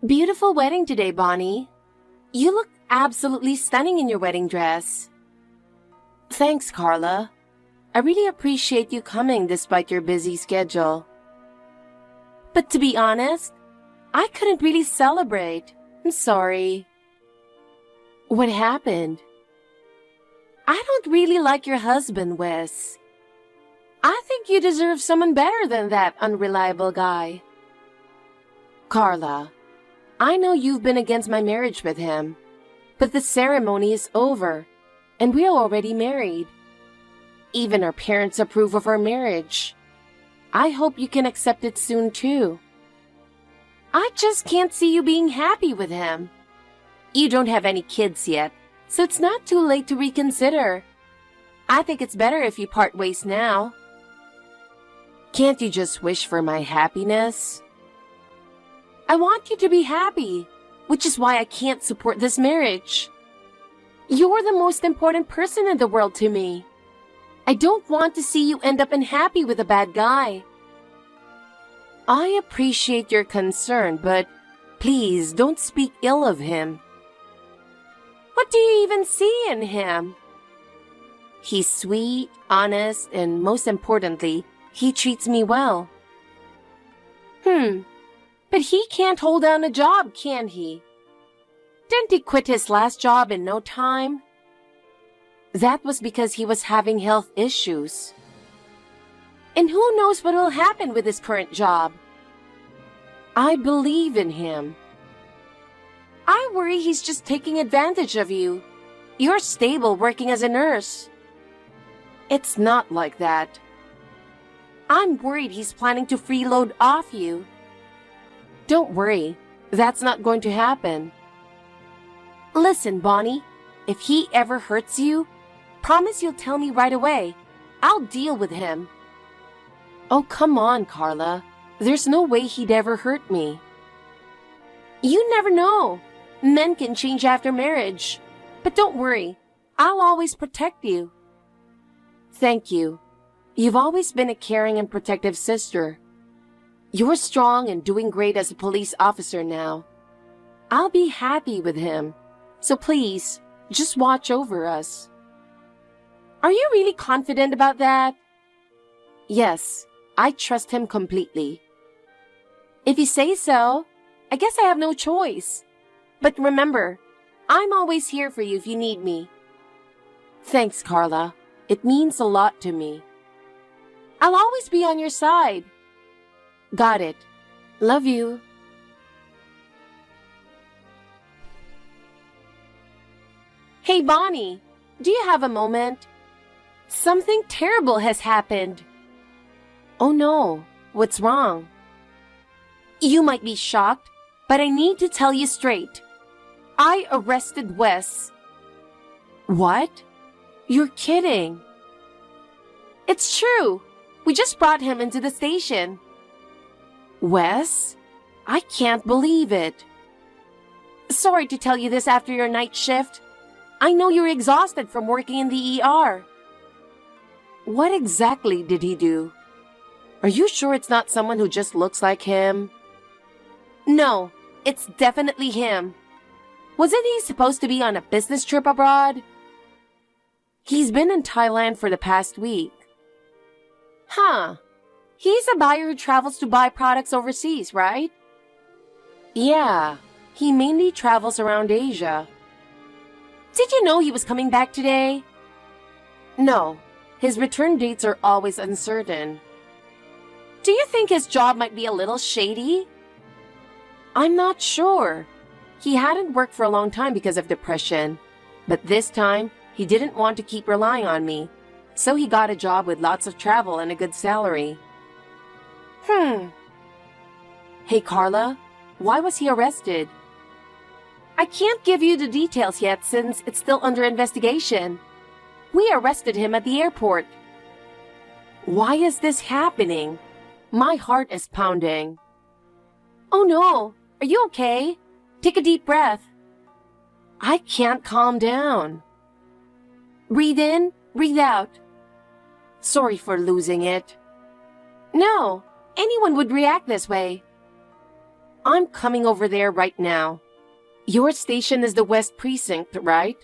Beautiful wedding today, Bonnie. You look absolutely stunning in your wedding dress. Thanks, Carla. I really appreciate you coming despite your busy schedule. But to be honest, I couldn't really celebrate. I'm sorry. What happened? I don't really like your husband, Wes. I think you deserve someone better than that unreliable guy. Carla, I know you've been against my marriage with him, but the ceremony is over, and we're already married. Even our parents approve of our marriage. I hope you can accept it soon, too. I just can't see you being happy with him. You don't have any kids yet, so it's not too late to reconsider. I think it's better if you part ways now. Can't you just wish for my happiness? I want you to be happy, which is why I can't support this marriage. You're the most important person in the world to me. I don't want to see you end up unhappy with a bad guy. I appreciate your concern, but please don't speak ill of him. What do you even see in him? He's sweet, honest, and most importantly, he treats me well. But he can't hold down a job, can he? Didn't he quit his last job in no time? That was because he was having health issues. And who knows what will happen with his current job? I believe in him. I worry he's just taking advantage of you. You're stable working as a nurse. It's not like that. I'm worried he's planning to freeload off you. Don't worry, that's not going to happen. Listen, Bonnie, if he ever hurts you, promise you'll tell me right away. I'll deal with him. Oh, come on, Carla. There's no way he'd ever hurt me. You never know. Men can change after marriage. But don't worry, I'll always protect you. Thank you. You've always been a caring and protective sister. You're strong and doing great as a police officer now. I'll be happy with him. So please, just watch over us. Are you really confident about that? Yes, I trust him completely. If you say so, I guess I have no choice. But remember, I'm always here for you if you need me. Thanks, Carla. It means a lot to me. I'll always be on your side. Got it. Love you. Hey, Bonnie, do you have a moment? Something terrible has happened. Oh no, what's wrong? You might be shocked, but I need to tell you straight. I arrested Wes. What? You're kidding. It's true. We just brought him into the station. Wes? I can't believe it. Sorry to tell you this after your night shift. I know you're exhausted from working in the ER. What exactly did he do? Are you sure it's not someone who just looks like him? No, it's definitely him. Wasn't he supposed to be on a business trip abroad? He's been in Thailand for the past week. Huh. He's a buyer who travels to buy products overseas, right? Yeah, he mainly travels around Asia. Did you know he was coming back today? No, his return dates are always uncertain. Do you think his job might be a little shady? I'm not sure. He hadn't worked for a long time because of depression, but this time he didn't want to keep relying on me, so he got a job with lots of travel and a good salary. Hey, Carla, why was he arrested? I can't give you the details yet since it's still under investigation. We arrested him at the airport. Why is this happening? My heart is pounding. Oh no, are you okay? Take a deep breath. I can't calm down. Breathe in, breathe out. Sorry for losing it. No, anyone would react this way. I'm coming over there right now. Your station is the West Precinct, right?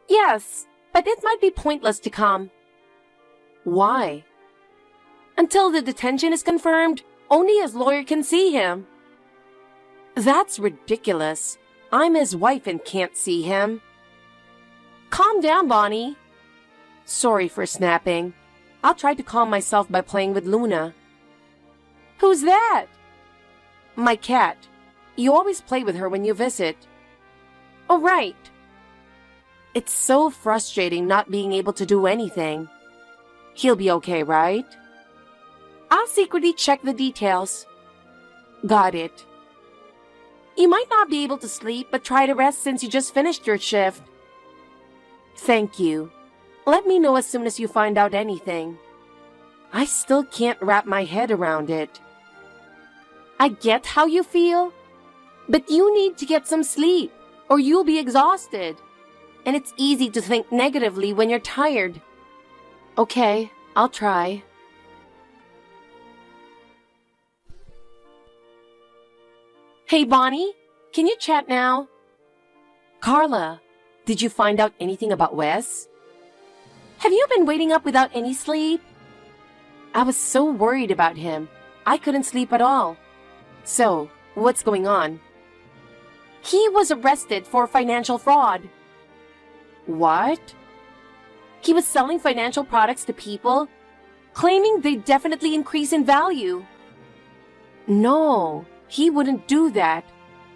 Yes, but it might be pointless to come. Why? Until the detention is confirmed, only his lawyer can see him. That's ridiculous. I'm his wife and can't see him. Calm down, Bonnie. Sorry for snapping. I'll try to calm myself by playing with Luna. Who's that? My cat. You always play with her when you visit. Oh, right. It's so frustrating not being able to do anything. He'll be okay, right? I'll secretly check the details. Got it. You might not be able to sleep, but try to rest since you just finished your shift. Thank you. Let me know as soon as you find out anything. I still can't wrap my head around it. I get how you feel, but you need to get some sleep, or you'll be exhausted. And it's easy to think negatively when you're tired. Okay, I'll try. Hey, Bonnie, can you chat now? Carla, did you find out anything about Wes? Have you been waiting up without any sleep? I was so worried about him. I couldn't sleep at all. So, what's going on? He was arrested for financial fraud. What? He was selling financial products to people, claiming they definitely increase in value. No, he wouldn't do that.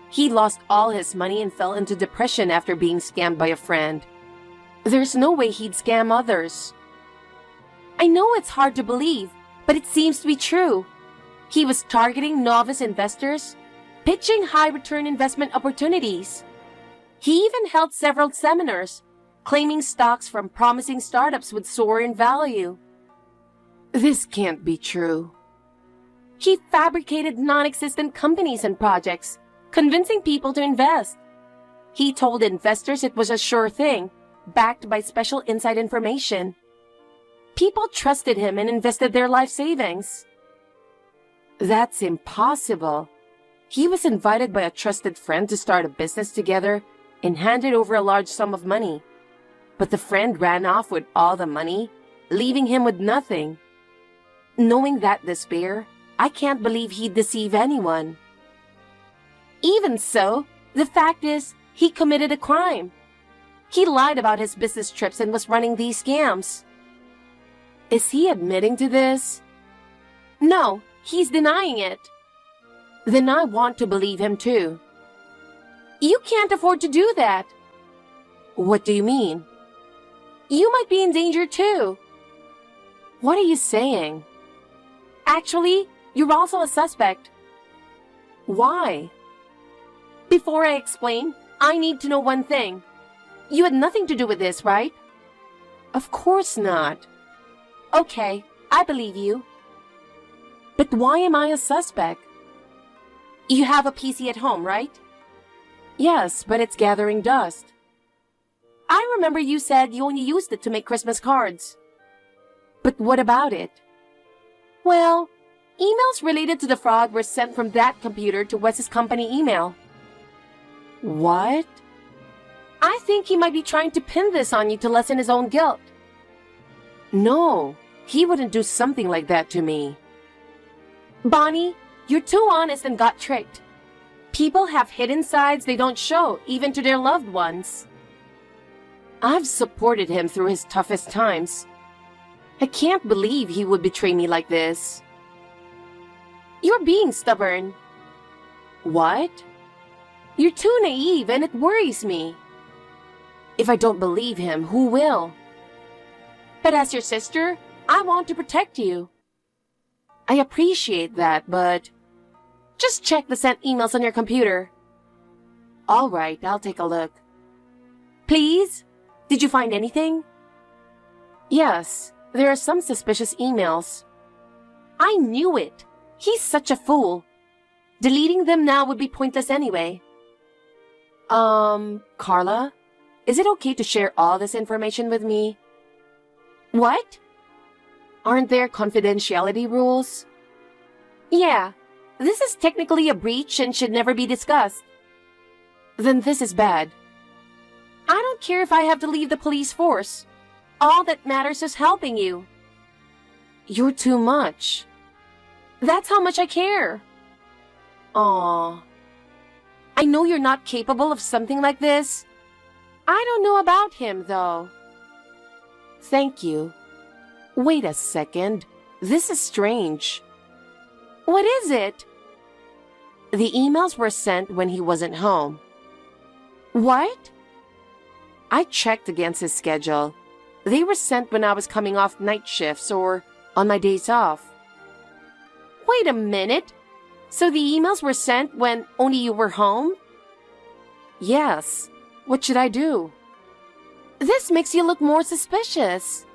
He lost all his money and fell into depression after being scammed by a friend. There's no way he'd scam others. I know it's hard to believe, but it seems to be true. He was targeting novice investors, pitching high-return investment opportunities. He even held several seminars, claiming stocks from promising startups would soar in value. This can't be true. He fabricated non-existent companies and projects, convincing people to invest. He told investors it was a sure thing, backed by special inside information. People trusted him and invested their life savings. That's impossible. He was invited by a trusted friend to start a business together and handed over a large sum of money. But the friend ran off with all the money, leaving him with nothing. Knowing that despair, I can't believe he'd deceive anyone. Even so, the fact is, he committed a crime. He lied about his business trips and was running these scams. Is he admitting to this? No, he's denying it. Then I want to believe him too. You can't afford to do that. What do you mean? You might be in danger too. What are you saying? Actually, you're also a suspect. Why? Before I explain, I need to know one thing. You had nothing to do with this, right? Of course not. Okay, I believe you. But why am I a suspect? You have a PC at home, right? Yes, but it's gathering dust. I remember you said you only used it to make Christmas cards. But what about it? Well, emails related to the fraud were sent from that computer to Wes's company email. What? I think he might be trying to pin this on you to lessen his own guilt. No, he wouldn't do something like that to me. Bonnie, you're too honest and got tricked. People have hidden sides they don't show, even to their loved ones. I've supported him through his toughest times. I can't believe he would betray me like this. You're being stubborn. What? You're too naive and it worries me. If I don't believe him, who will? But as your sister, I want to protect you. I appreciate that, but just check the sent emails on your computer. All right, I'll take a look. Please? Did you find anything? Yes, there are some suspicious emails. I knew it. He's such a fool. Deleting them now would be pointless anyway. Carla? Is it okay to share all this information with me? What? Aren't there confidentiality rules? Yeah, This is technically a breach and should never be discussed. Then this is bad. I don't care if I have to leave the police force. All that matters is helping you. You're too much. That's how much I care. Aw. I know you're not capable of something like this. I don't know about him, though. Thank you. Wait a second. This is strange. What is it? The emails were sent when he wasn't home. What? I checked against his schedule. They were sent when I was coming off night shifts or on my days off. Wait a minute. So the emails were sent when only you were home? Yes. What should I do? This makes you look more suspicious.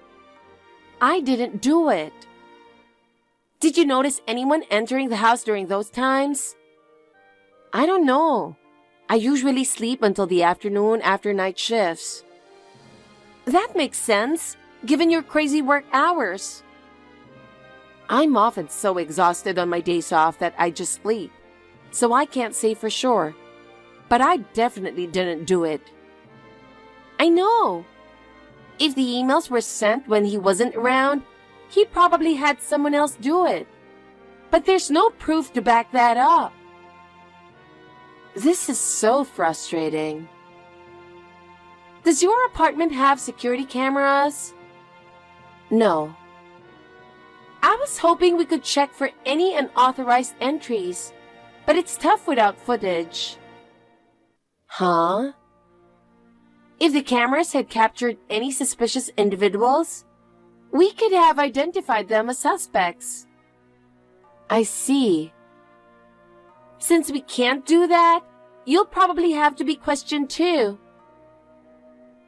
I didn't do it. Did you notice anyone entering the house during those times? I don't know. I usually sleep until the afternoon after night shifts. That makes sense, given your crazy work hours. I'm often so exhausted on my days off that I just sleep, so I can't say for sure. But I definitely didn't do it. I know. If the emails were sent when he wasn't around, he probably had someone else do it. But there's no proof to back that up. This is so frustrating. Does your apartment have security cameras? No. I was hoping we could check for any unauthorized entries, but it's tough without footage. Huh? If the cameras had captured any suspicious individuals, we could have identified them as suspects. I see. Since we can't do that, you'll probably have to be questioned too.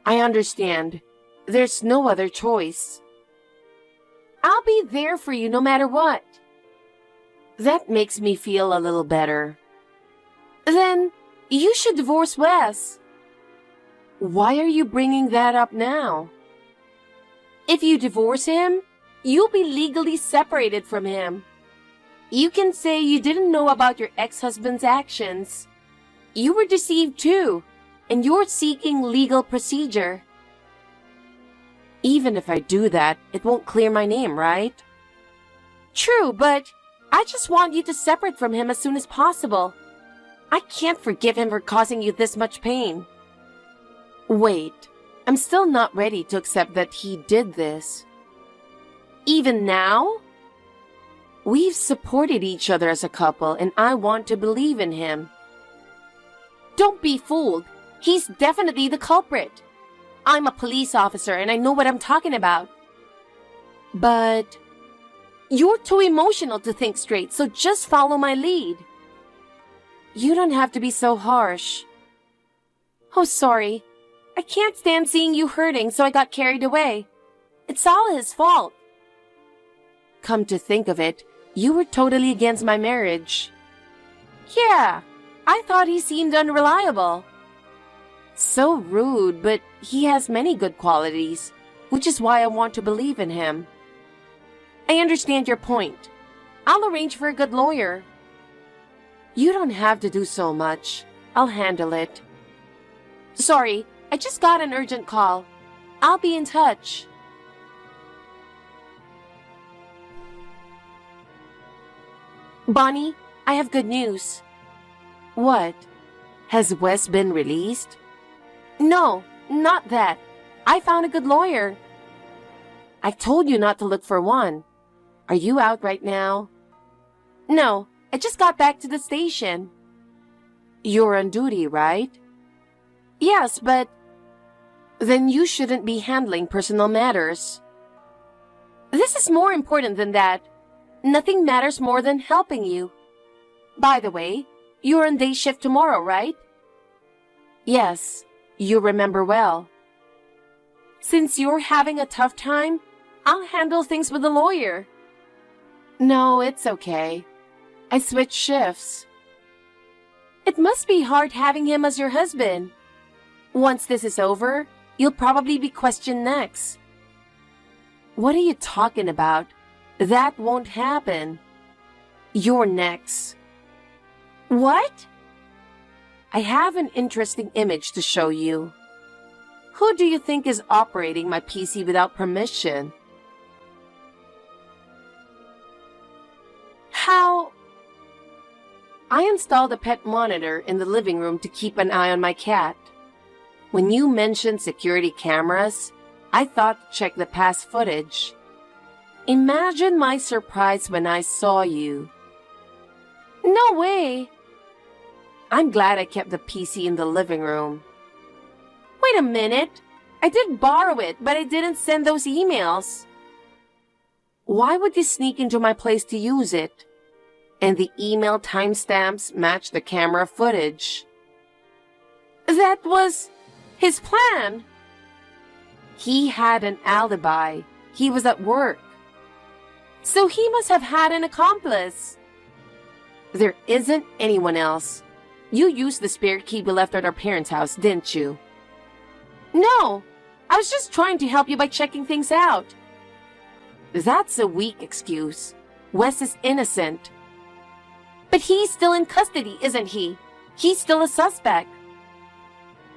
I understand. There's no other choice. I'll be there for you no matter what. That makes me feel a little better. Then, you should divorce Wes. Why are you bringing that up now? If you divorce him, you'll be legally separated from him. You can say you didn't know about your ex-husband's actions. You were deceived too, and you're seeking legal procedure. Even if I do that, it won't clear my name, right? True, but I just want you to separate from him as soon as possible. I can't forgive him for causing you this much pain. Wait, I'm still not ready to accept that he did this. Even now? We've supported each other as a couple, and I want to believe in him. Don't be fooled. He's definitely the culprit. I'm a police officer, and I know what I'm talking about. But you're too emotional to think straight, so just follow my lead. You don't have to be so harsh. Oh, sorry. I can't stand seeing you hurting, so I got carried away. It's all his fault. Come to think of it, you were totally against my marriage. Yeah, I thought he seemed unreliable. So rude, but he has many good qualities, which is why I want to believe in him. I understand your point. I'll arrange for a good lawyer. You don't have to do so much. I'll handle it. Sorry, I just got an urgent call. I'll be in touch. Bonnie, I have good news. What? Has Wes been released? No, not that. I found a good lawyer. I told you not to look for one. Are you out right now? No, I just got back to the station. You're on duty, right? Yes, but... Then you shouldn't be handling personal matters. This is more important than that. Nothing matters more than helping you. By the way, you're on day shift tomorrow, right? Yes, you remember well. Since you're having a tough time, I'll handle things with the lawyer. No, it's okay. I switched shifts. It must be hard having him as your husband. Once this is over, you'll probably be questioned next. What are you talking about? That won't happen. You're next. What? I have an interesting image to show you. Who do you think is operating my PC without permission? How? I installed a pet monitor in the living room to keep an eye on my cat. When you mentioned security cameras, I thought to check the past footage. Imagine my surprise when I saw you. No way! I'm glad I kept the PC in the living room. Wait a minute. I did borrow it, but I didn't send those emails. Why would you sneak into my place to use it? And the email timestamps match the camera footage. That was his plan. He had an alibi. He was at work. So he must have had an accomplice. There isn't anyone else. You used the spare key we left at our parents' house, didn't you? No, I was just trying to help you by checking things out. That's a weak excuse. Wes is innocent. But he's still in custody, isn't he? He's still a suspect.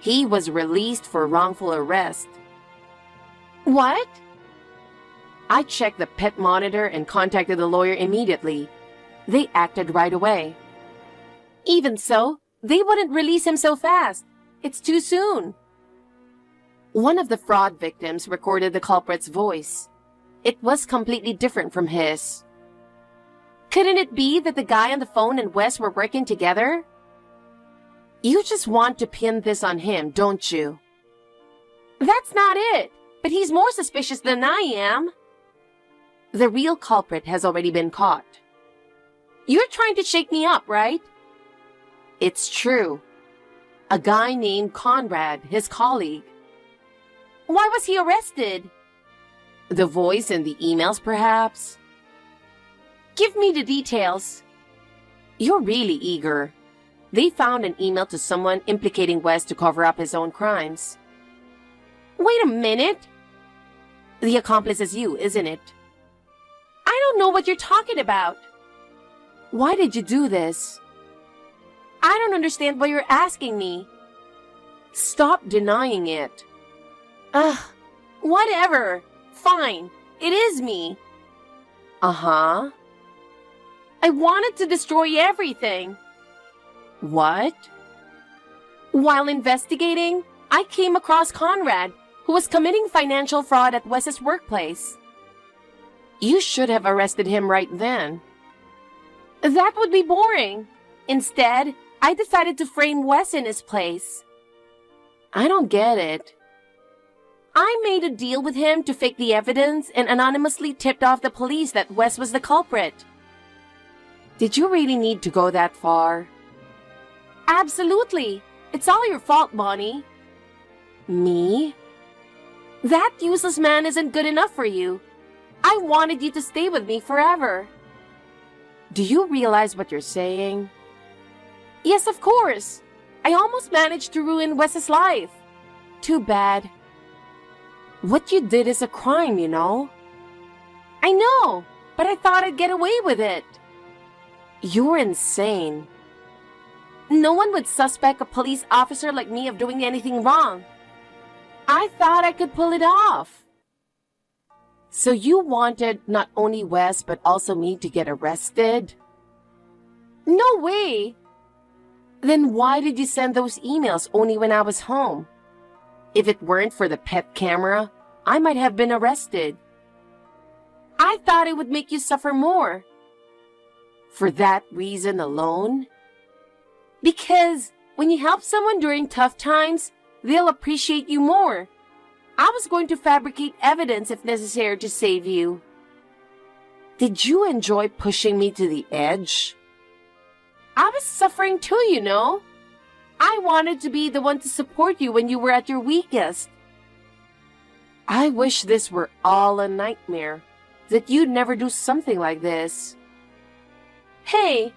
He was released for wrongful arrest. What? I checked the pet monitor and contacted the lawyer immediately. They acted right away. Even so, they wouldn't release him so fast. It's too soon. One of the fraud victims recorded the culprit's voice. It was completely different from his. Couldn't it be that the guy on the phone and Wes were working together? You just want to pin this on him, don't you? That's not it, but he's more suspicious than I am. The real culprit has already been caught. You're trying to shake me up, right? It's true. A guy named Conrad, his colleague. Why was he arrested? The voice and the emails, perhaps? Give me the details. You're really eager. They found an email to someone implicating Wes to cover up his own crimes. Wait a minute. The accomplice is you, isn't it? I don't know what you're talking about. Why did you do this? I don't understand why you're asking me. Stop denying it. Ugh, whatever. Fine, it is me. Uh-huh. I wanted to destroy everything. What? While investigating, I came across Conrad, who was committing financial fraud at Wes's workplace. You should have arrested him right then. That would be boring. Instead, I decided to frame Wes in his place. I don't get it. I made a deal with him to fake the evidence and anonymously tipped off the police that Wes was the culprit. Did you really need to go that far? Absolutely. It's all your fault, Bonnie. Me? That useless man isn't good enough for you. I wanted you to stay with me forever. Do you realize what you're saying? Yes, of course. I almost managed to ruin Wes's life. Too bad. What you did is a crime, you know. I know, but I thought I'd get away with it. You're insane. No one would suspect a police officer like me of doing anything wrong. I thought I could pull it off. So you wanted not only Wes, but also me to get arrested? No way! Then why did you send those emails only when I was home? If it weren't for the pet camera, I might have been arrested. I thought it would make you suffer more. For that reason alone? Because when you help someone during tough times, they'll appreciate you more. I was going to fabricate evidence if necessary to save you. Did you enjoy pushing me to the edge? I was suffering too, you know. I wanted to be the one to support you when you were at your weakest. I wish this were all a nightmare, that you'd never do something like this. Hey,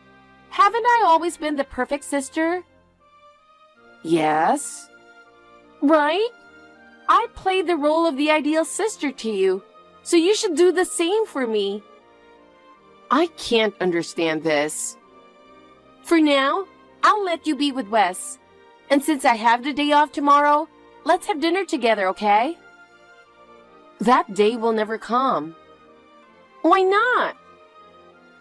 haven't I always been the perfect sister? Yes. Right? I played the role of the ideal sister to you, so you should do the same for me. I can't understand this. For now, I'll let you be with Wes. And since I have the day off tomorrow, let's have dinner together, okay? That day will never come. Why not?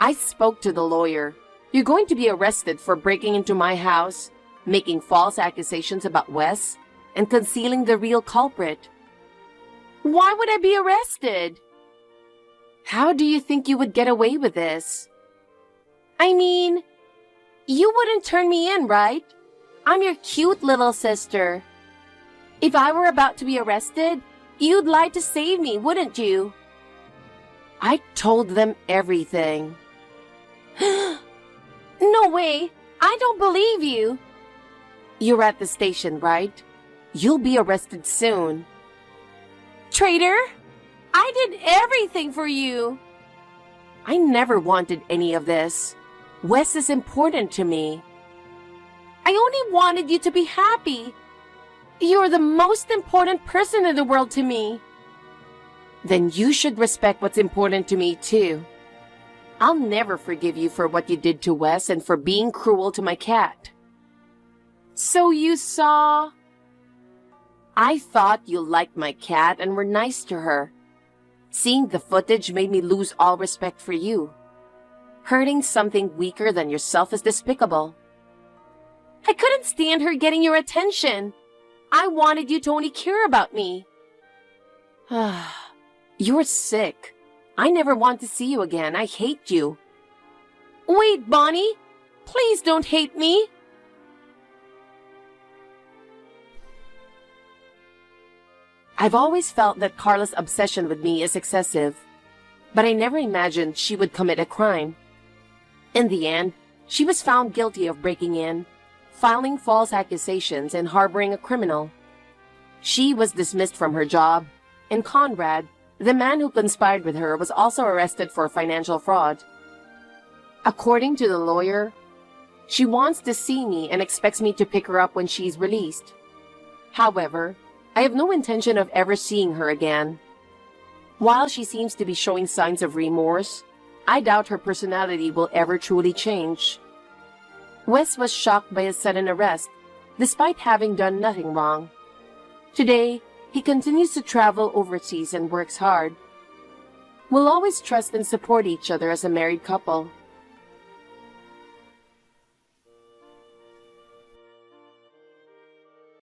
I spoke to the lawyer. You're going to be arrested for breaking into my house, making false accusations about Wes, and concealing the real culprit. Why would I be arrested? How do you think you would get away with this? I mean, you wouldn't turn me in, right? I'm your cute little sister. If I were about to be arrested, you'd lie to save me, wouldn't you? I told them everything. No way! I don't believe you! You're at the station, right? You'll be arrested soon. Traitor! I did everything for you! I never wanted any of this. Wes is important to me. I only wanted you to be happy. You're the most important person in the world to me. Then you should respect what's important to me, too. I'll never forgive you for what you did to Wes and for being cruel to my cat. So you saw... I thought you liked my cat and were nice to her. Seeing the footage made me lose all respect for you. Hurting something weaker than yourself is despicable. I couldn't stand her getting your attention. I wanted you to only care about me. You're sick. I never want to see you again. I hate you. Wait, Bonnie. Please don't hate me. I've always felt that Carla's obsession with me is excessive, but I never imagined she would commit a crime. In the end, she was found guilty of breaking in, filing false accusations, and harboring a criminal. She was dismissed from her job, and Conrad, the man who conspired with her, was also arrested for financial fraud. According to the lawyer, she wants to see me and expects me to pick her up when she's released. However, I have no intention of ever seeing her again. While she seems to be showing signs of remorse, I doubt her personality will ever truly change. Wes was shocked by his sudden arrest, despite having done nothing wrong. Today, he continues to travel overseas and works hard. We'll always trust and support each other as a married couple.